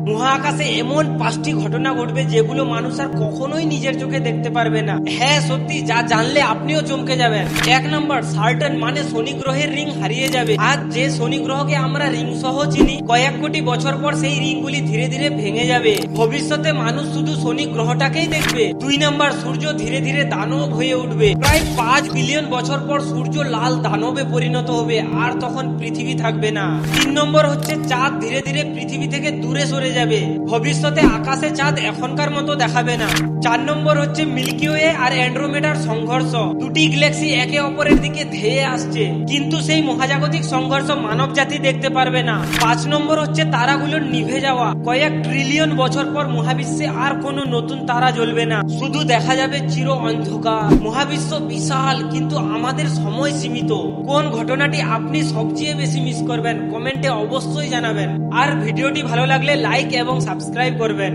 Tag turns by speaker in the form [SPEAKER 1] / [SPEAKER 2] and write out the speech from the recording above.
[SPEAKER 1] মহাকাশে এমন 5টি ঘটনা ঘটবে যেগুলো মানুষ আর কখনোই নিজের চোখে দেখতে পারবে না। হ্যাঁ সত্যি, যা জানলে আপনিও চমকে যাবেন। 1 নম্বর, সার্টেন মানে শনি গ্রহের রিং হারিয়ে যাবে। আজ যে শনি গ্রহকে আমরা রিং সহ চিনি, কয়েক কোটি বছর পর সেই রিংগুলি ধীরে ধীরে ভেঙে যাবে। ভবিষ্যতে মানুষ শুধু শনি গ্রহটাকেই দেখবে। 2 নম্বর, সূর্য ধীরে ধীরে দানব হয়ে উঠবে। প্রায় 5 বিলিয়ন বছর পর সূর্য লাল দানবে পরিণত হবে, আর তখন পৃথিবী থাকবে না। 3 নম্বর হচ্ছে চাঁদ ধীরে ধীরে পৃথিবী থেকে দূরে সরে যাবে। ভবিষ্যতে আকাশে চাঁদ এখনকার মতো দেখাবে না। 4 নম্বর হচ্ছে মিল্কি ওয়ে আর অ্যান্ড্রোমেডার সংঘর্ষ। দুটি গ্যালাক্সি একে অপরের দিকে ধেয়ে আসছে, কিন্তু সেই মহাজাগতিক সংঘর্ষ মানব জাতি দেখতে পারবে না। 5 নম্বর হচ্ছে তারাগুলোর নিভে যাওয়া। কয়েক ট্রিলিয়ন বছর পর মহাবিশ্বে আর কোনো নতুন তারা জ্বলবে না, শুধু দেখা যাবে চির অন্ধকার। মহাবিশ্ব বিশাল, কিন্তু আমাদের সময় সীমিত। কোন ঘটনাটি আপনি সবচেয়ে বেশি মিস করবেন কমেন্টে অবশ্যই জানাবেন। আর ভিডিওটি ভালো লাগলে লাইক এবং সাবস্ক্রাইব করবেন।